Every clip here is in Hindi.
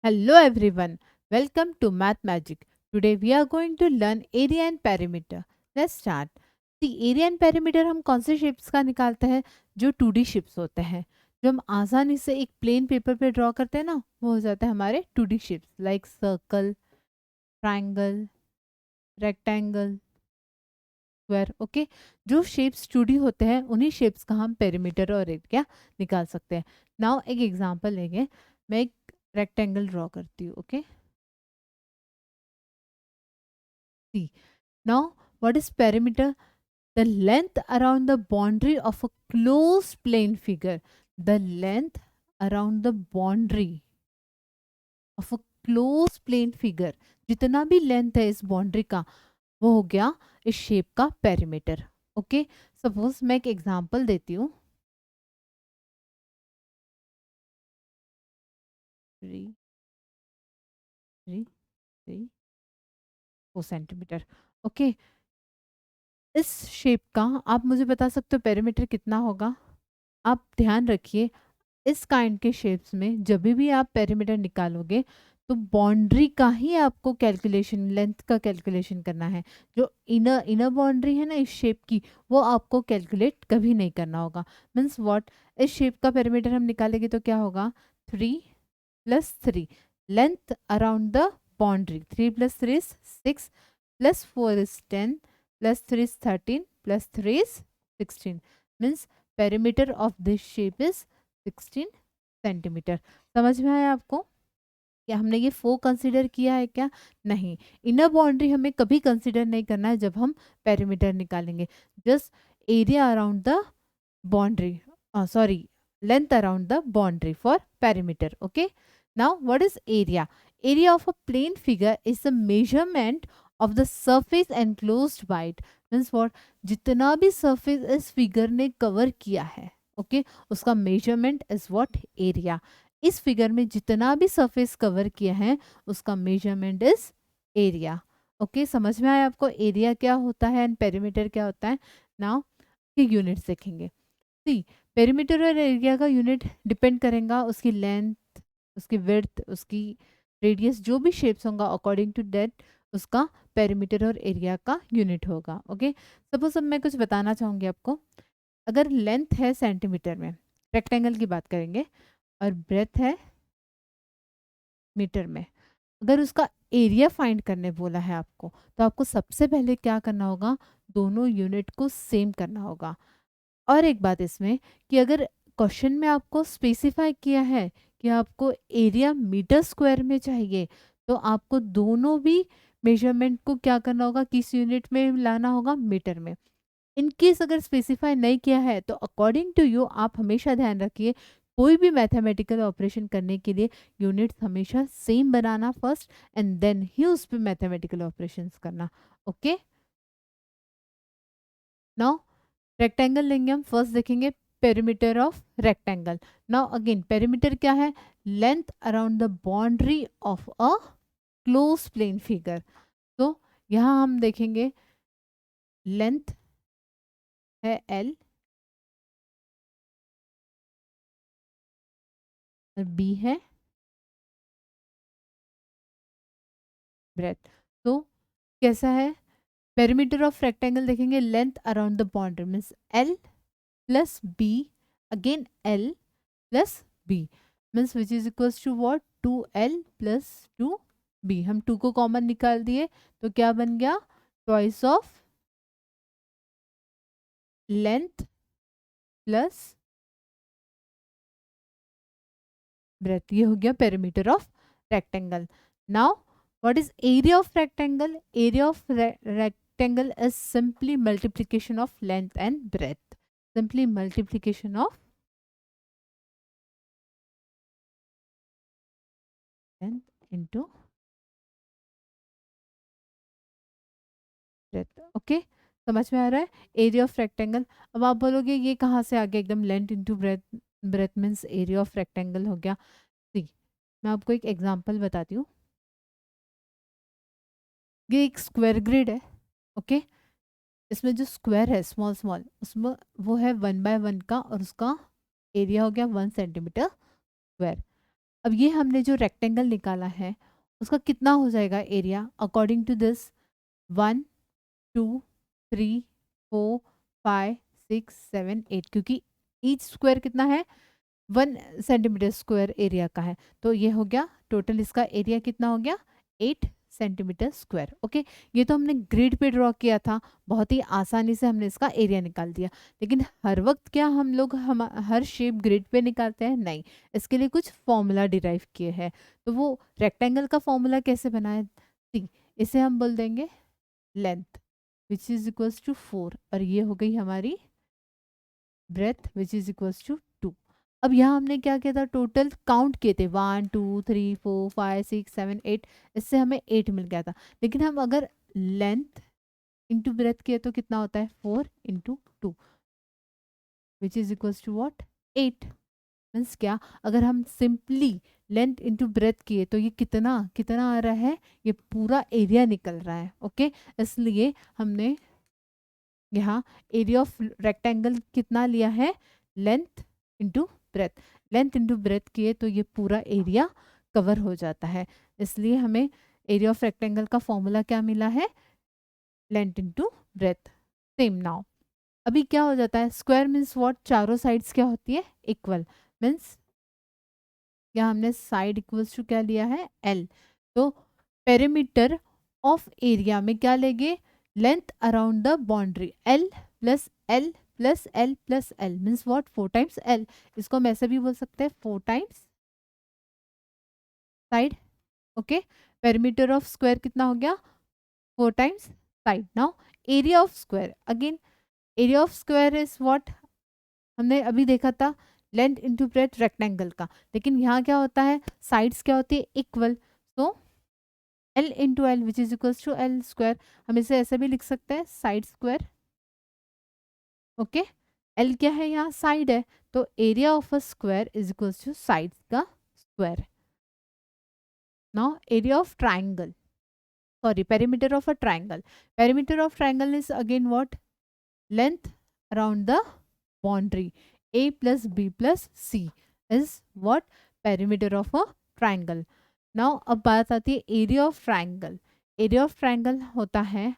Hello everyone, welcome to Math Magic. Today we are going to learn area and perimeter. Let's start. See, area and perimeter हम कौन से शेप्स का निकालते हैं? जो 2D शेप्स होते हैं, जो हम आसानी से एक प्लेन पेपर पे ड्रॉ करते हैं ना, वो हो जाते हैं हमारे 2D shapes like circle, triangle, rectangle, square. Okay, जो शेप्स 2D होते हैं उन्हीं शेप्स का हम पेरीमीटर और एरिया निकाल सकते हैं. नाउ एक एग्जांपल लेंगे. मैं एक रेक्टेंगल ड्रॉ करती हूँ. Okay, see. Now, what is perimeter? The length around the boundary of a closed plane figure. The length around the boundary of a closed plane figure. जितना भी लेंथ है इस बाउंड्री का, वो हो गया इस शेप का पेरीमीटर. ओके, सपोज मैं एक एग्जांपल देती हूँ. 3 3 3 4 सेंटीमीटर. ओके, इस शेप का आप मुझे बता सकते हो पेरीमीटर कितना होगा? आप ध्यान रखिए, इस काइंड के शेप्स में जब भी आप पेरीमीटर निकालोगे तो बाउंड्री का ही आपको कैलकुलेशन, लेंथ का कैलकुलेशन करना है. जो इनर इनर बाउंड्री है ना इस शेप की, वो आपको कैलकुलेट कभी नहीं करना होगा. मीन्स व्हाट, इस शेप का पेरीमीटर हम निकालेंगे तो क्या होगा? 3 + 3 length around the boundary. 3 + 3 is 6 +4 is 10 +3 is 13 +3 is 16. Means perimeter of this shape is 16 centimetre. समझ में आया आपको? क्या हमने ये 4 कंसिडर किया है क्या? नहीं. इनर बाउंड्री हमें कभी कंसिडर नहीं करना है जब हम पेरीमीटर निकालेंगे. Just area around the boundary, sorry, length around the boundary for perimeter. Okay, now what is area? Area of a plane figure is the measurement of the surface enclosed by it. Means what, जितना भी सरफेस इस फिगर ने कवर किया है, ओके, उसका मेजरमेंट इज व्हाट? एरिया. इस फिगर में जितना भी सरफेस कवर किया है उसका मेजरमेंट इज एरिया. ओके, समझ में आया आपको एरिया क्या होता है एंड पेरीमीटर क्या होता है? नाउ के यूनिट्स देखेंगे. सी, पेरीमीटर और एरिया का यूनिट डिपेंड करेगा उसकी लेंथ, उसकी विड्थ, उसकी रेडियस, जो भी शेप्स होगा अकॉर्डिंग टू दैट उसका पेरीमीटर और एरिया का यूनिट होगा. ओके, सपोज अब मैं कुछ बताना चाहूँगी आपको. अगर लेंथ है सेंटीमीटर में, रेक्टेंगल की बात करेंगे, और ब्रेथ है मीटर में, अगर उसका एरिया फाइंड करने बोला है आपको, तो आपको सबसे पहले क्या करना होगा? दोनों यूनिट को सेम करना होगा. और एक बात इसमें कि अगर क्वेश्चन में आपको स्पेसिफाई किया है कि आपको एरिया मीटर स्क्वायर में चाहिए, तो आपको दोनों भी मेजरमेंट को क्या करना होगा? किस यूनिट में लाना होगा? मीटर में. इन केस अगर स्पेसिफाई नहीं किया है तो अकॉर्डिंग टू यू आप हमेशा ध्यान रखिए, कोई भी मैथमेटिकल ऑपरेशन करने के लिए यूनिट्स हमेशा सेम बनाना फर्स्ट, एंड देन ही उस पर मैथमेटिकल ऑपरेशंस करना. ओके, नाउ रेक्टेंगल लेंगे हम. फर्स्ट देखेंगे perimeter of rectangle. Now again perimeter क्या है? Length around the boundary of a close plane figure. तो यहाँ हम देखेंगे लेंथ है L और B है ब्रेथ. तो कैसा है? पेरीमीटर ऑफ रेक्टेंगल देखेंगे, length around the boundary means L plus B, again L plus B, means which is equals to what? 2L plus 2B. हम 2 को कॉमन निकाल दिए तो क्या बन गया? Twice of length plus breadth. ये हो गया perimeter of rectangle. Now what is area of rectangle? Area of rectangle is simply multiplication of length and breadth. Simply multiplication of length into breadth. Okay, समझ में आ रहा है? Area of rectangle. अब आप बोलोगे ये कहाँ से आ गया एकदम? Length into breadth, breadth means area of rectangle हो गया. सी, मैं आपको एक एग्जांपल बताती हूँ. ये एक स्क्वायर ग्रिड है. ओके, इसमें जो स्क्वायर है स्मॉल स्मॉल, उसमें वो है 1 by 1 का, और उसका एरिया हो गया 1 सेंटीमीटर स्क्वायर. अब ये हमने जो रेक्टेंगल निकाला है उसका कितना हो जाएगा एरिया अकॉर्डिंग टू दिस, 1 2 3 4 5 6 7 8, क्योंकि ईच स्क्वायर कितना है 1 सेंटीमीटर स्क्वायर एरिया का है। तो ये हो गया टोटल, इसका एरिया कितना हो गया 8 सेंटीमीटर स्क्वायर। ओके, ये तो हमने ग्रिड पे ड्रॉ किया था, बहुत ही आसानी से हमने इसका एरिया निकाल दिया। लेकिन हर वक्त क्या हम हर शेप ग्रिड पे निकालते हैं? नहीं, इसके लिए कुछ फॉर्मूला डिराइव किए हैं। तो वो रेक्टेंगल का फॉर्मूला कैसे बनाए? सी, इसे हम बोल देंगे length which is equals to 4, और ये हो गई हमारी breadth which is equals to 2। अब यहाँ हमने क्या किया था, टोटल काउंट किए थे 1 2 3 4 5 6 7 8, इससे हमें 8 मिल गया था। लेकिन हम अगर लेंथ इंटू ब्रेथ किए तो कितना होता है 4 × 2 which is equals to what 8। मीन्स क्या, अगर हम सिंपली लेंथ इंटू ब्रेथ किए तो ये कितना कितना आ रहा है, ये पूरा एरिया निकल रहा है। ओके, इसलिए हमने यहाँ एरिया ऑफ रेक्टेंगल कितना लिया है, length into breath. Length into breath किए तो ये पूरा एरिया कवर हो जाता है, इसलिए हमें एरिया ऑफ रेक्टेंगल का फॉर्मूला क्या मिला है, length into breath. Same now अभी क्या हो जाता है, स्क्वायर मीन्स व्हाट, चारों साइड्स क्या होती है इक्वल। मीन्स यहाँ हमने साइड इक्वल्स टू क्या लिया है एल। तो पेरीमीटर ऑफ एरिया में क्या लेंगे, length around the boundary L plus L plus L plus L means what 4 times L. इसको हम ऐसे भी बोल सकते हैं 4 times side. Okay, perimeter of square कितना हो गया 4 times side. Now area of square, again area of square is what, हमने अभी देखा था लेंथ इंटू ब्रेथ रेक्टेंगल का, लेकिन यहाँ क्या होता है, साइड्स क्या होती है इक्वल। तो L into L which is equals to L square, हम इसे ऐसे भी लिख सकते हैं साइड स्क्वायर। ओके, एल क्या है यहाँ साइड है, तो area of a square is equals to side का square. Now area of triangle, sorry, perimeter of a triangle, perimeter of triangle is again what, length around the boundary a plus b plus c is what, perimeter of a triangle. now अब बात आती है area of triangle. Area of triangle होता है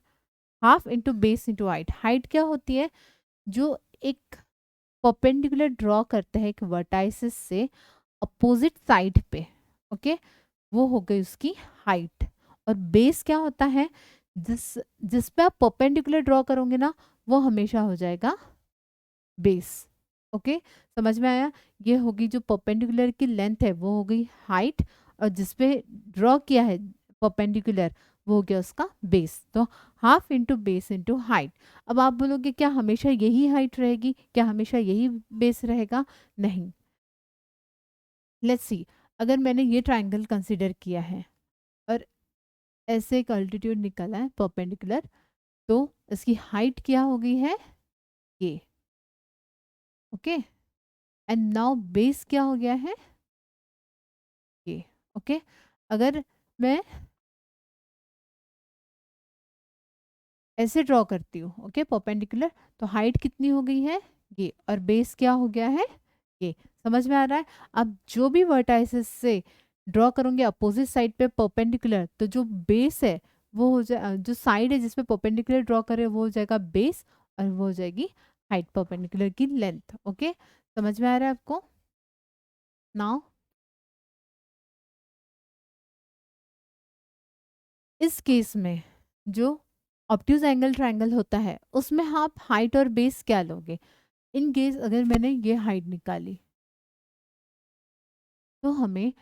half into base into height. Height क्या होती है, जो एक परपेंडिकुलर ड्रॉ करते हैं एक वर्टाइसिस से अपोजिट साइड पे, ओके, वो हो गई उसकी हाइट। और बेस क्या होता है, जिस जिस पे आप परपेंडिकुलर ड्रॉ करोगे ना वो हमेशा हो जाएगा बेस। ओके, समझ में आया, ये होगी जो परपेंडिकुलर की लेंथ है वो हो गई हाइट, और जिस पे ड्रॉ किया है परपेंडिकुलर वो हो गया उसका बेस। तो half into base into height. अब आप बोलोगे क्या हमेशा यही हाइट रहेगी, क्या हमेशा यही बेस रहेगा? नहीं, लेट्स सी, अगर मैंने ये ट्राइंगल कंसिडर किया है और ऐसे एक अल्टीट्यूड निकला है परपेंडिकुलर, तो इसकी हाइट क्या हो गई है ये। ओके, एंड नाउ बेस क्या हो गया है ये। ओके, अगर मैं ऐसे ड्रॉ करती हूँ ओके परपेंडिकुलर, तो हाइट कितनी हो गई है ये, और बेस क्या हो गया है ये। समझ में आ रहा है? अब जो भी वर्टाइसेस से ड्रॉ करोगे अपोजिट साइड पे परपेंडिकुलर, तो जो बेस है वो हो जाए, जो साइड है जिसपे परपेंडिकुलर ड्रॉ करे वो हो जाएगा बेस, और वो हो जाएगी हाइट परपेंडिकुलर की लेंथ। ओके, समझ में आ रहा है आपको? नाउ इस केस में जो ऑब्ट्यूज एंगल ट्रायंगल होता है उसमें आप हाइट और बेस क्या लोगे? इन केस अगर मैंने ये हाइट निकाली तो हमें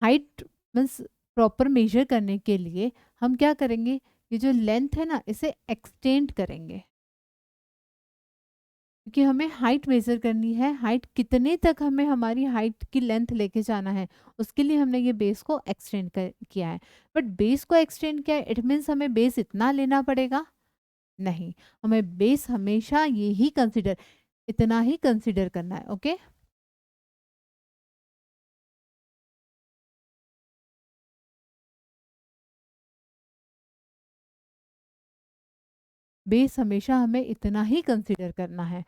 हाइट मीन्स प्रॉपर मेजर करने के लिए हम क्या करेंगे, ये जो लेंथ है ना इसे एक्सटेंड करेंगे, क्योंकि हमें हाइट मेजर करनी है। हाइट कितने तक हमें हमारी हाइट की लेंथ लेके जाना है, उसके लिए हमने ये बेस को एक्सटेंड किया है। बट बेस को एक्सटेंड किया है इट मीन्स हमें बेस इतना लेना पड़ेगा? नहीं, हमें बेस हमेशा ये ही कंसिडर, इतना ही कंसिडर करना है। ओके, बेस हमेशा हमें इतना ही कंसिडर करना है,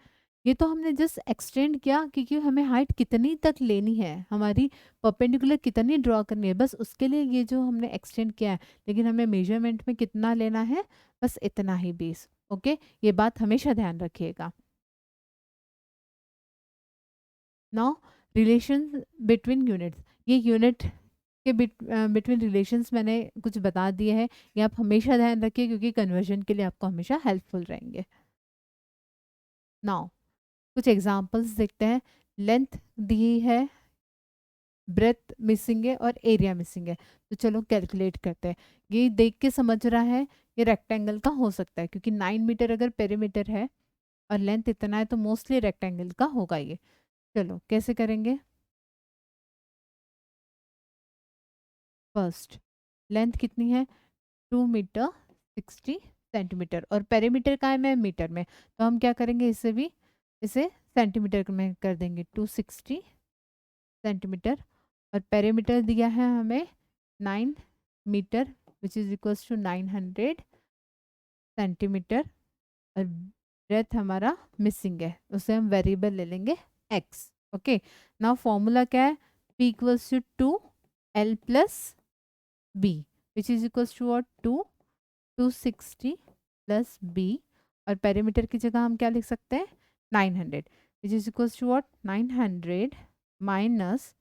ये तो हमने जस्ट एक्सटेंड किया क्योंकि हमें हाइट कितनी तक लेनी है, हमारी परपेंडिकुलर कितनी ड्रॉ करनी है, बस उसके लिए ये जो हमने एक्सटेंड किया है। लेकिन हमें मेजरमेंट में कितना लेना है, बस इतना ही बेस। ओके, ये बात हमेशा ध्यान रखिएगा। नाउ रिलेशन बिटवीन यूनिट्स, ये यूनिट के बिटवीन रिलेशंस मैंने कुछ बता दिए हैं, ये आप हमेशा ध्यान रखिए क्योंकि कन्वर्जन के लिए आपको हमेशा हेल्पफुल रहेंगे। नाउ कुछ एग्जांपल्स देखते हैं। लेंथ दी है, ब्रेथ मिसिंग है और एरिया मिसिंग है, तो चलो कैलकुलेट करते हैं। ये देख के समझ रहा है ये रेक्टेंगल का हो सकता है, क्योंकि 9 मीटर अगर पेरीमीटर है और लेंथ इतना है तो मोस्टली रेक्टेंगल का होगा ये। चलो कैसे करेंगे। फर्स्ट, लेंथ कितनी है, 2 मीटर 60 सेंटीमीटर, और पेरीमीटर का है मैं मीटर में, तो हम क्या करेंगे, इसे सेंटीमीटर में कर देंगे। 260 सेंटीमीटर, और पेरीमीटर दिया है हमें 9 metre, which is equals to 900 centimetre, और ब्रेथ हमारा मिसिंग है, उसे हम वेरिएबल ले लेंगे x। ओके, नाउ फॉर्मूला क्या है, p equals to 2l plus b, which is equals to 260 plus b, और पेरीमीटर की जगह हम क्या लिख सकते हैं, 900, which is equals to 900 minus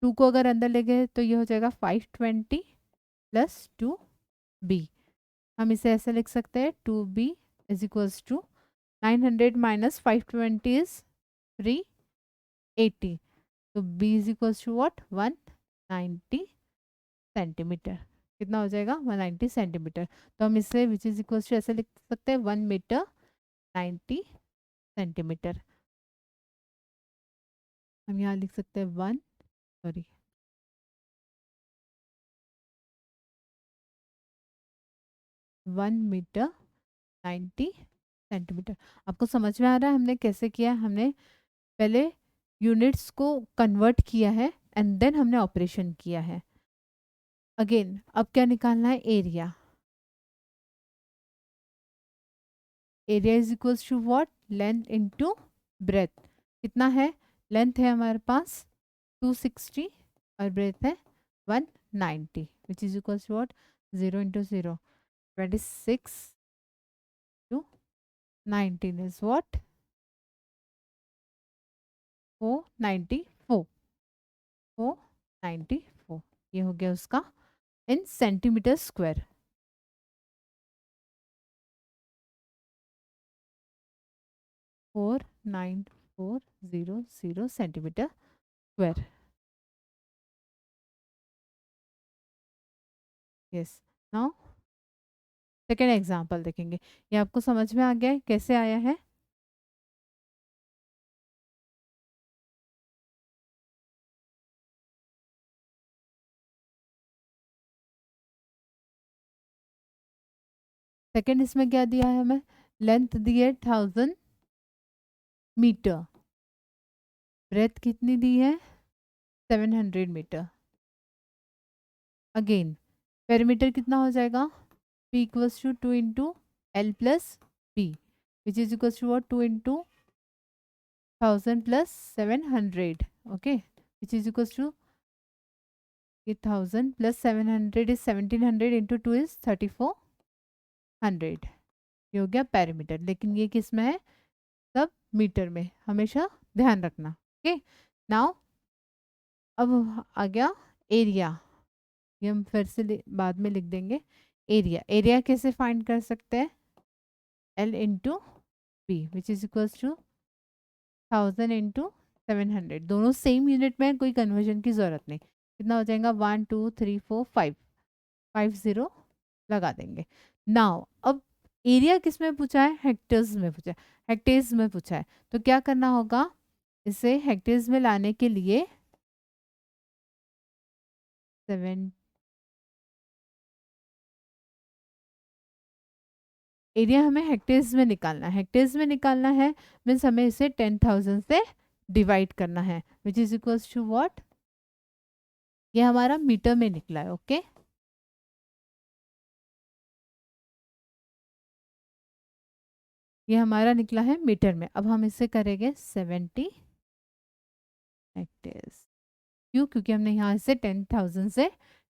2 को अगर अंदर ले गए तो ये हो जाएगा 520 प्लस 2b। हम इसे ऐसे लिख सकते हैं, 2b is equals to 900 minus 520 is 380, तो b is equals to 190 centimetre. कितना हो जाएगा, 190 सेंटीमीटर। तो हम इसे विच इज इक्वल्स टू ऐसे लिख सकते हैं, 1 मीटर 90 सेंटीमीटर। हम यहाँ लिख सकते हैं 1 मीटर 90 सेंटीमीटर। आपको समझ में आ रहा है हमने कैसे किया, हमने पहले यूनिट्स को कन्वर्ट किया है एंड देन हमने ऑपरेशन किया है। अगेन अब क्या निकालना है, area. Area is equals to what, length into breadth. कितना है, लेंथ है हमारे पास 260 और ब्रेथ है 190, which is equals to what, 0 into 0 26 two 19 is what, 494, 494, ये हो गया उसका in centimetre square. 49400 centimetre square. Yes, now second example देखेंगे। ये आपको समझ में आ गया है कैसे आया है। सेकेंड इसमें क्या दिया है हमें, लेंथ दी है 1000 मीटर, ब्रेथ कितनी दी है 700 मीटर। अगेन पेरीमीटर कितना हो जाएगा, p equals to 2 into L plus B, which is equals to 2 into 1000 plus 700। Okay, which is equals to, ये 1000 प्लस 700 इज 1700 इंटू 2 इज 3400। ये हो गया पेरीमीटर, लेकिन ये किस में है, सब मीटर में, हमेशा ध्यान रखना। ओके, नाउ अब आ गया एरिया। ये हम फिर से बाद में लिख देंगे। एरिया, एरिया कैसे फाइंड कर सकते हैं, L into B, which is equals to 1000 into 700, दोनों सेम यूनिट में, कोई कन्वर्जन की जरूरत नहीं। कितना हो जाएगा, 1 2 3 4 5, 50 लगा देंगे। नाउ अब एरिया किस में पूछा है, हेक्टर्स में पूछा है, हेक्टेयर्स में पूछा है, तो क्या करना होगा, इसे हेक्टेयर्स में लाने के लिए 7, एरिया हमें हेक्टेयर्स में निकालना है, हेक्टेयर्स में निकालना है मीन्स हमें इसे 10,000 से डिवाइड करना है, which is equals to what, ये हमारा मीटर में निकला है। ओके, ये हमारा निकला है मीटर में। अब हम इसे करेंगे 70 हेक्टेयर्स। क्यों? क्योंकि हमने यहाँ से 10,000 से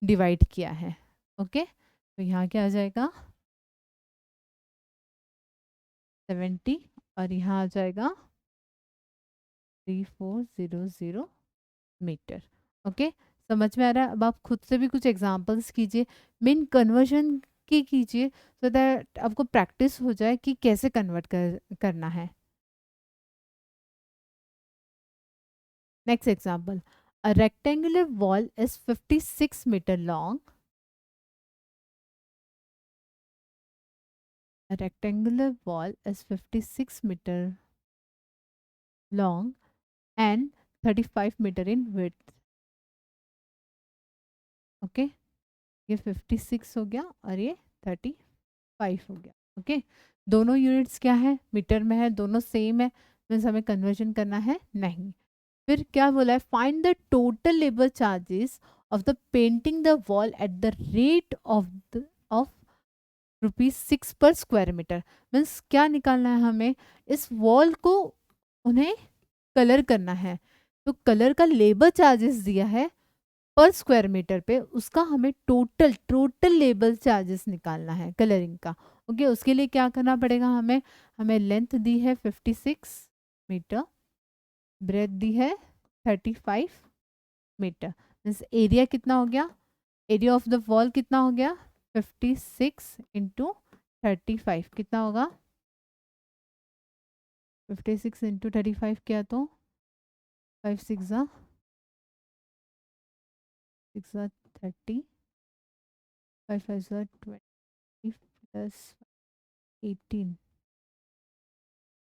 डिवाइड किया है। ओके, तो यहाँ क्या आ जाएगा 70 और यहाँ आ जाएगा 3400 मीटर। ओके, समझ में आ रहा है? अब आप खुद से भी कुछ एग्जांपल्स कीजिए, मेन कन्वर्जन की कीजिए, सो दैट आपको प्रैक्टिस हो जाए कि कैसे कन्वर्ट करना है। Next example, a rectangular wall is 56 metre long. A rectangular wall is 56 meter long and 35 meter in width. Okay, ये 56 हो गया और ये 35 हो गया। ओके, दोनों यूनिट्स क्या है? मीटर में है, दोनों सेम है, मीन्स हमें कन्वर्जन करना है नहीं। फिर क्या बोला है? Find the total labour charges of the painting the wall at the rate of ₹6 per square metre. Means क्या निकालना है हमें? इस वॉल को उन्हें कलर करना है, तो कलर का लेबर चार्जेस दिया है पर स्क्वायर मीटर पे, उसका हमें टोटल टोटल लेबर चार्जेस निकालना है कलरिंग का। ओके, उसके लिए क्या करना पड़ेगा हमें? हमें लेंथ दी है 56 मीटर, ब्रेथ दी है 35 मीटर, मीन्स एरिया कितना हो गया? एरिया ऑफ द वॉल कितना हो गया? 56 इंटू 35 कितना होगा? 56 इंटू 35 किया तो 5 6 6 30, 5 5 20 plus 18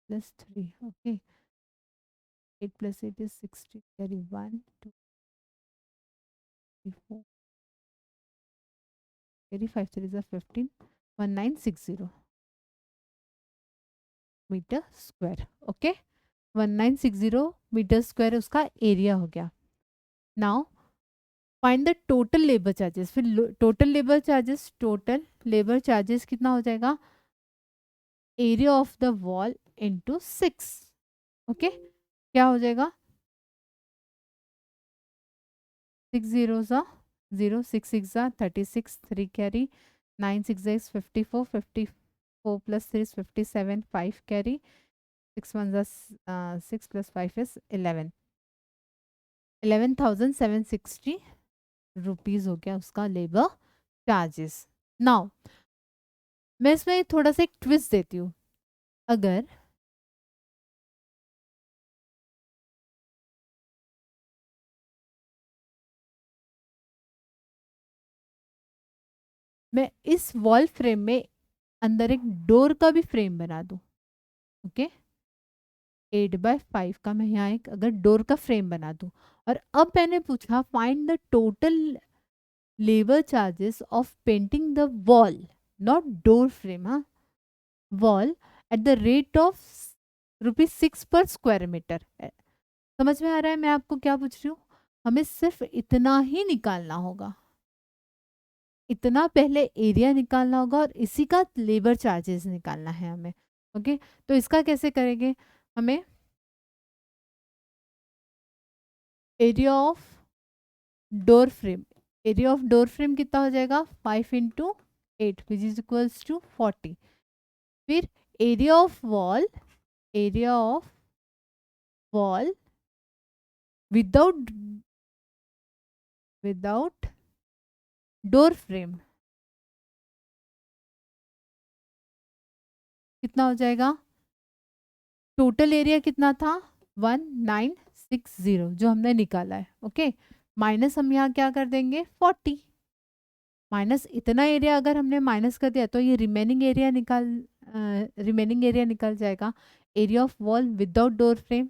plus 3। Okay, 8 plus 8 is 60, carry 1 2 3 4, carry 5 3 is 15, 1960 metre square. Okay, 1960 metre square उसका एरिया हो गया। Now find the total labour charges. फिर टोटल लेबर चार्जेस कितना हो जाएगा? Area of the wall into 6। Okay, क्या हो जाएगा? 6 0 0, 6 6 36, 3 carry, 9 6 is 54, 54 plus 3 is 57, 5 carry, 6 1 is 6 plus 5 is 11, 11,760 rupees हो गया उसका लेबर चार्जेस। नाउ मैं इसमें थोड़ा सा एक ट्विस्ट देती हूँ। अगर मैं इस वॉल फ्रेम में अंदर एक डोर का भी फ्रेम बना दूँ, ओके, 8x5 का मैं यहाँ एक अगर डोर का फ्रेम बना दूँ, और अब मैंने पूछा find the total labour charges of painting the wall, not door frame, हाँ, wall at the rate of ₹6 per square metre. समझ में आ रहा है मैं आपको क्या पूछ रही हूँ? हमें सिर्फ इतना ही निकालना होगा, इतना पहले एरिया निकालना होगा और इसी का लेबर चार्जेस निकालना है हमें। ओके, तो इसका कैसे करेंगे? हमें area of door frame, area of door frame कितना हो जाएगा? 5 into 8 which is equals to 40। फिर area of wall, area of wall without without door frame कितना हो जाएगा? टोटल एरिया कितना था? 1960 जो हमने निकाला है। ओके, माइनस हम यहाँ क्या कर देंगे? 40 माइनस इतना एरिया अगर हमने माइनस कर दिया तो ये रिमेनिंग एरिया निकल जाएगा। Area of wall without door frame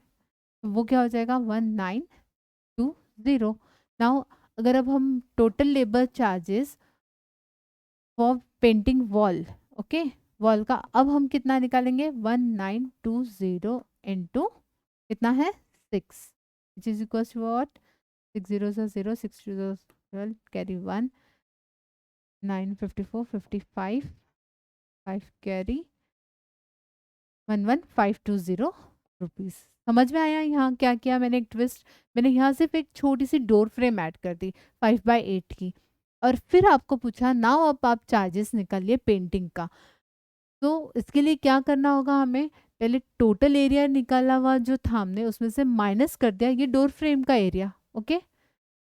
वो क्या हो जाएगा? 1920। नाउ अगर अब हम total labour charges for painting wall, okay, wall का अब हम कितना निकालेंगे? 1920 इंटू कितना है? 6 which is equal to what? 6 0 0, 6 2 12, carry 1, 9 54 55, 5 carry 11,520 rupees. समझ में आया यहाँ क्या किया मैंने? एक ट्विस्ट, मैंने यहाँ सिर्फ एक छोटी सी डोर फ्रेम ऐड कर दी 5/8 की, और फिर आपको पूछा नाउ अब आप चार्जेस निकालिए पेंटिंग का। तो इसके लिए क्या करना होगा हमें? पहले टोटल एरिया निकाला हुआ जो था हमने, उसमें से माइनस कर दिया ये डोर फ्रेम का एरिया। ओके,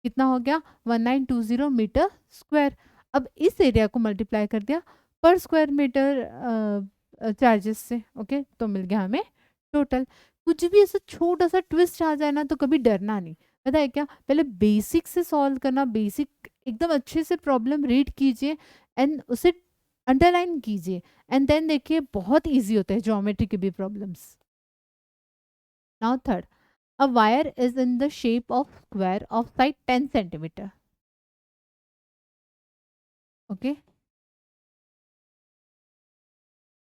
कितना हो गया? 1920 मीटर स्क्वायर। अब इस एरिया को मल्टीप्लाई कर दिया पर स्क्वायर मीटर चार्जेस से। ओके, तो मिल गया हमें टोटल। कुछ भी ऐसा छोटा सा ट्विस्ट आ जाए ना तो कभी डरना नहीं, पता है क्या? पहले बेसिक से सॉल्व करना, बेसिक एकदम अच्छे से प्रॉब्लम रीड कीजिए एंड उसे अंडरलाइन कीजिए, एंड देन देखिए बहुत इजी होते हैं ज्योमेट्री के भी problems. Now third, a wire is in the shape of square of side 10 centimeter. Okay,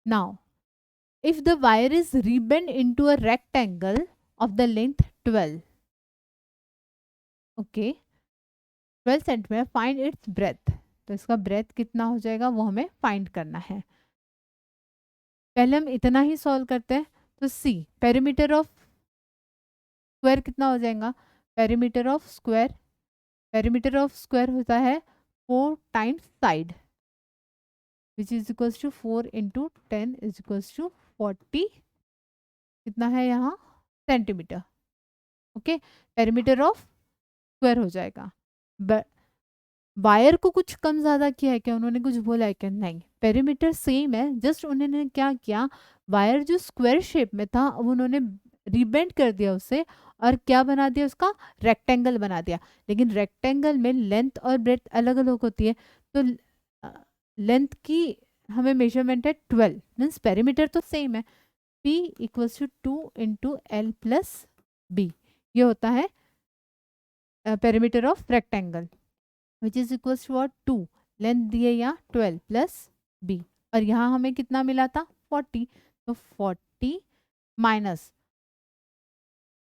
now if the wire is rebent into a rectangle of the length 12, okay, 12 centimeter, find its breadth. तो इसका breadth कितना हो जाएगा वो हमें find करना है। पहले हम इतना ही solve करते हैं। तो C, perimeter of square कितना हो जाएगा? perimeter of square होता है 4 times side, which is equals to 4 into 10 is equals to 40, कितना है यहाँ? Centimetre. Okay, perimeter of square हो जाएगा। वायर को कुछ कम ज़्यादा किया है क्या? उन्होंने कुछ बोला है क्या? नहीं, पेरीमीटर सेम है, जस्ट उन्होंने क्या किया, वायर जो स्क्वायर शेप में था अब उन्होंने रिबेंड कर दिया उसे, और क्या बना दिया उसका? रेक्टेंगल बना दिया। लेकिन रेक्टेंगल में लेंथ और ब्रेथ अलग अलग होती है, तो लेंथ की हमें मेजरमेंट है 12, मीन्स पेरीमीटर तो सेम है। P equals to 2 into L plus B, ये होता है perimeter of rectangle, which is equals to 2, length दी है यहाँ 12 प्लस बी, और यहाँ हमें कितना मिला था? 40। तो 40 माइनस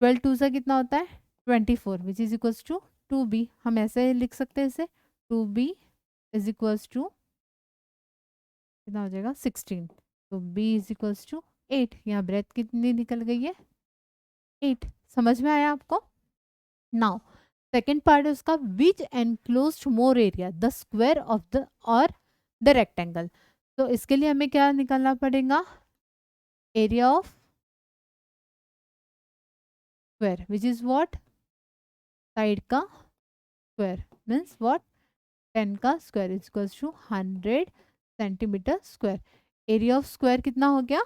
12 टू से कितना होता है? 24, विच इज इक्वल्स टू 2b। हम ऐसे लिख सकते हैं इसे, 2b इज इक्वल्स टू कितना हो जाएगा? 16। तो b इज इक्वल्स टू 8। यहाँ ब्रेथ कितनी निकल गई है? 8। समझ में आया आपको? नाउ सेकेंड पार्ट है उसका, which enclosed more area, the square of the और द रेक्टेंगल। तो इसके लिए हमें क्या निकालना पड़ेगा? Area of square, which is what? Side का स्क्वायर, मीन्स व्हाट? 10 का square is equals to 100 centimetre square. Area of square कितना हो गया?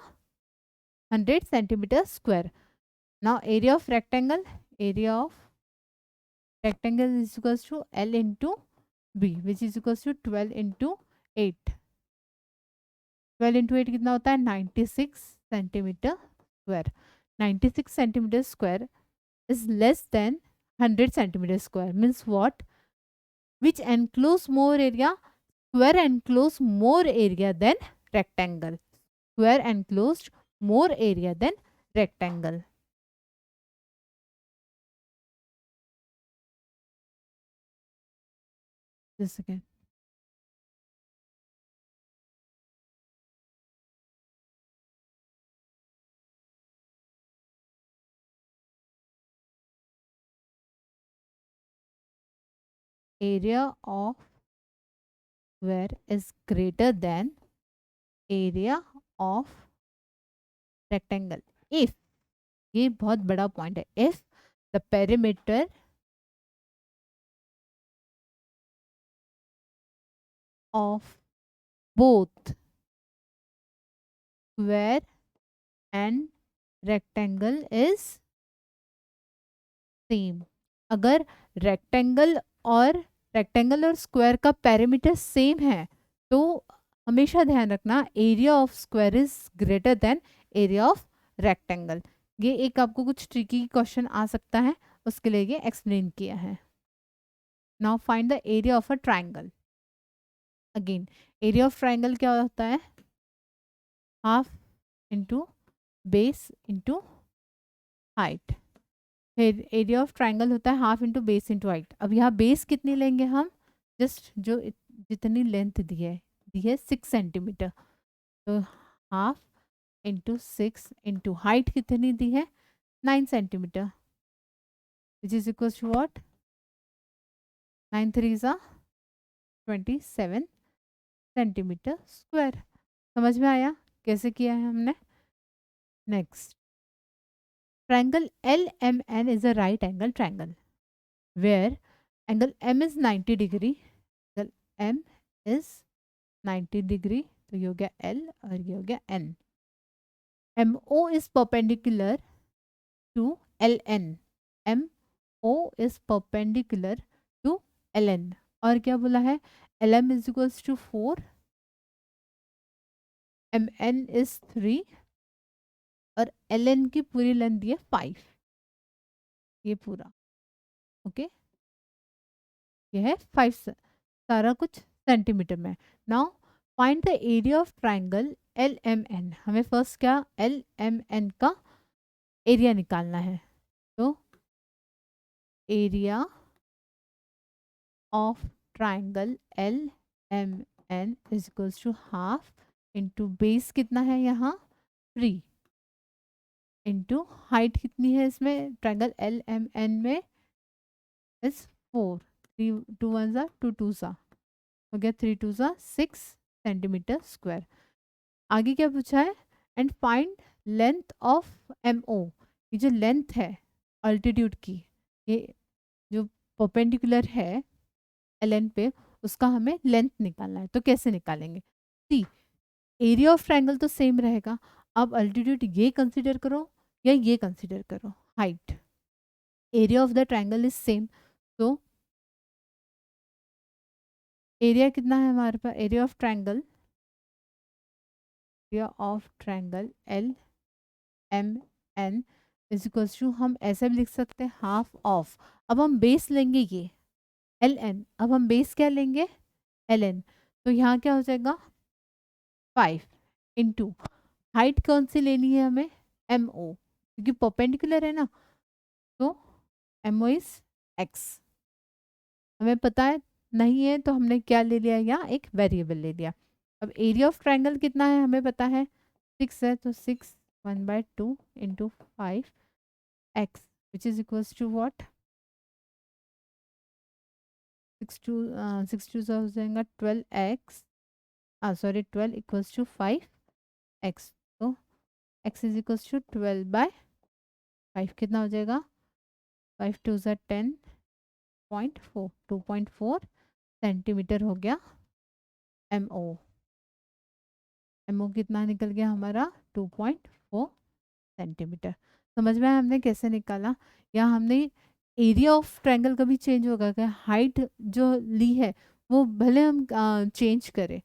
100 centimetre square. Now area of rectangle, area of rectangle is equals to L into B, which is equals to 12 into 8। 12 into 8 कितना होता है? 96 centimetre square. 96 centimetre square is less than 100 centimeter square, means what? Which enclose more area? Square enclose more area than rectangle. Square enclosed more area than rectangle. Just again. Area of square is greater than area of rectangle if, ये बहुत बड़ा पॉइंट है, if the perimeter of both square and rectangle is same। अगर रेक्टेंगल और स्क्वायर का पेरीमीटर सेम है तो हमेशा ध्यान रखना area of square is greater than area of rectangle. ये एक आपको कुछ ट्रिकी क्वेश्चन आ सकता है, उसके लिए ये एक्सप्लेन किया है। Now find the area of a triangle. Again area of triangle क्या होता है? Half into base into height. फिर एरिया ऑफ ट्राइंगल होता है half into base into height. अब यहाँ बेस कितनी लेंगे हम? जस्ट जो जितनी लेंथ दी है 6 सेंटीमीटर, तो हाफ इंटू 6 इंटू हाइट कितनी दी है 9 centimetre, which is equal to what 9 3 ज़ा 27 सेंटीमीटर स्क्वायर। समझ में आया कैसे किया है हमने। Next, triangle LMN is a right angle triangle where angle M is 90 degree, angle M is 90 degree, तो ये हो गया L और ये हो गया N। MO is perpendicular to LN, MO is perpendicular to LN, और क्या बोला है LM is equals to 4, MN is 3 और LN की पूरी लेंथ दी है 5, ये पूरा ओके, ये है 5 सारा कुछ सेंटीमीटर में। Now find the area of triangle LMN, हमें फर्स्ट क्या LMN का एरिया निकालना है, तो area of triangle LMN is equals to half into base कितना है यहाँ 3 इंटू हाइट कितनी है इसमें ट्राइंगल LMN में इज 4, 3 2 1 ज़ा 2 2 ज़ा हो गया 3 2 ज़ा 6 सेंटीमीटर स्क्वायर। आगे क्या पूछा है and find length of MO, ये जो लेंथ है अल्टीट्यूड की, ये जो परपेंडिकुलर है LN पे, उसका हमें लेंथ निकालना है, तो कैसे निकालेंगे। सी एरिया ऑफ ट्रायंगल तो सेम रहेगा, अब अल्टीट्यूड ये कंसिडर करो या ये कंसिडर करो, height area of the triangle is same, तो एरिया कितना है हमारे पास, area of triangle LMN is equals to हम ऐसे भी लिख सकते हैं हाफ ऑफ, अब हम बेस लेंगे ये LN, अब हम बेस क्या लेंगे LN, तो यहाँ क्या हो जाएगा 5 इंटू हाइट कौन सी लेनी है हमें MO, क्योंकि परपेंडिकुलर है ना, तो MO इज x, हमें पता है नहीं है तो हमने क्या ले लिया, यहाँ एक वेरिएबल ले लिया। अब एरिया ऑफ ट्रायंगल कितना है हमें पता है 6 है, तो 6 1/2 into 5 x which is equals to what 6 2 हो जाएगा 12x, sorry 12 equals to 5x, तो x इज इक्वल्स टू 12/5 कितना हो जाएगा 5 2 ज़ा 10.4 2.4 सेंटीमीटर हो गया MO। MO कितना निकल गया हमारा 2.4 सेंटीमीटर। समझ में आया हमने कैसे निकाला। यहाँ हमने एरिया ऑफ ट्रायंगल कभी चेंज होगा क्या, हाइट जो ली है वो भले हम चेंज करें,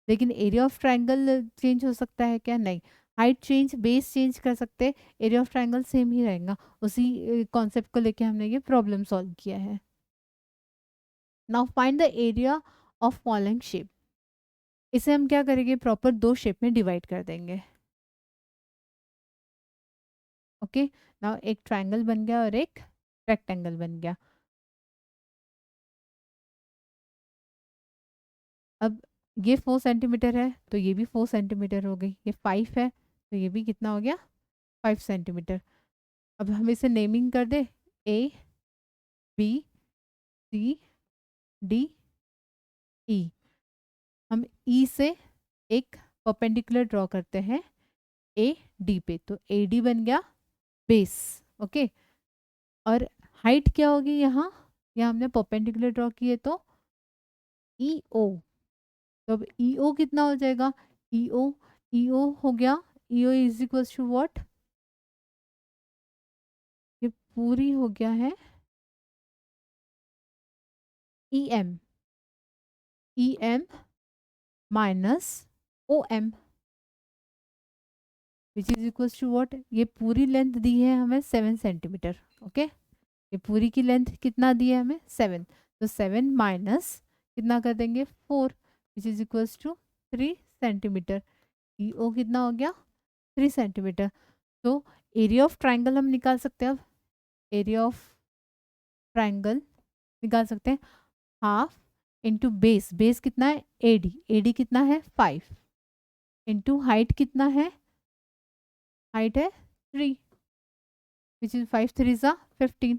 लेकिन एरिया ऑफ ट्रायंगल चेंज हो सकता है क्या, नहीं। हाइट चेंज बेस चेंज कर सकते, एरिया ऑफ ट्रायंगल सेम ही रहेगा। उसी कॉन्सेप्ट को लेके हमने ये प्रॉब्लम सॉल्व किया है। Now find the area of following shape, इसे हम क्या करेंगे प्रॉपर दो शेप में डिवाइड कर देंगे। ओके नाउ एक ट्रायंगल बन गया और एक रेक्टेंगल बन गया। अब ये 4 सेंटीमीटर है तो ये भी 4 सेंटीमीटर हो गई, ये 5 है तो ये भी कितना हो गया 5 सेंटीमीटर। अब हम इसे नेमिंग कर दे ABCDE, हम E से एक परपेंडिकुलर ड्रॉ करते हैं AD पे, तो AD बन गया बेस। ओके और हाइट क्या होगी यहाँ हमने परपेंडिकुलर ड्रॉ किए तो EO, तो अब EO कितना हो जाएगा EO हो गया EO is equals to what, ये पूरी हो गया है EM minus OM which is equals to what, ये पूरी लेंथ दी है हमें 7 सेंटीमीटर। ओके ये पूरी की लेंथ कितना दी है हमें 7, तो 7 माइनस कितना कर देंगे 4 which is equals to 3 centimetre. EO कितना हो गया 3 सेंटीमीटर। तो एरिया ऑफ ट्राइंगल हम निकाल सकते हैं, अब एरिया ऑफ ट्राइंगल निकाल सकते हैं हाफ इंटू बेस, बेस कितना है AD कितना है 5 इंटू हाइट कितना है हाइट है 3 विच इज 5 3 ज़ा 15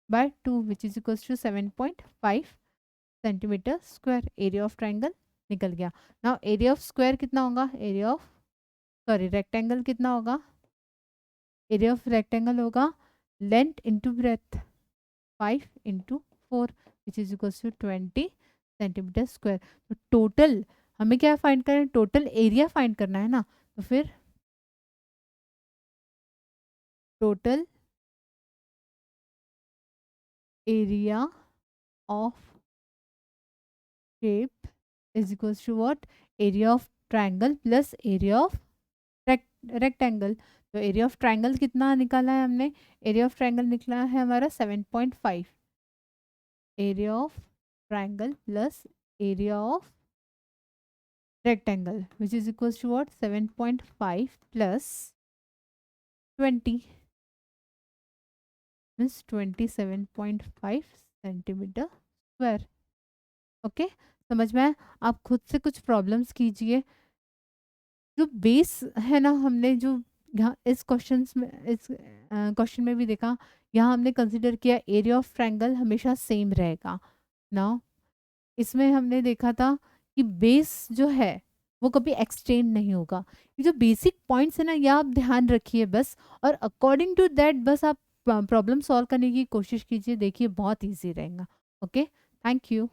by 2 which is equals to 7.5 centimetre square. Area of triangle निकल गया। नाउ एरिया ऑफ स्क्वायर कितना होगा, एरिया ऑफ सॉरी रेक्टेंगल कितना होगा, एरिया ऑफ रेक्टेंगल होगा length into breadth 5 into 4 which is equals to 20 centimetre square. तो टोटल हमें क्या फाइंड करना है, टोटल एरिया फाइंड करना है ना, तो फिर total area of shape is equals to what, area of triangle plus area of rectangle. तो एरिया ऑफ ट्रायंगल कितना निकाला है हमने, एरिया ऑफ ट्रायंगल निकला है हमारा 7.5, area of triangle plus area of rectangle which is equals to what, 7.5 plus 20 means 27.5 centimetre square. Okay, समझ में आया? आप खुद से कुछ प्रॉब्लम्स कीजिए। जो बेस है ना, हमने जो यहाँ इस क्वेश्चन में भी देखा, यहाँ हमने कंसिडर किया एरिया ऑफ ट्रायंगल हमेशा सेम रहेगा ना। इसमें हमने देखा था कि बेस जो है वो कभी एक्सटेंड नहीं होगा। ये जो बेसिक पॉइंट्स है ना, ये आप ध्यान रखिए बस, और अकॉर्डिंग टू दैट बस आप प्रॉब्लम सॉल्व करने की कोशिश कीजिए, देखिए बहुत इजी रहेगा। Okay, thank you.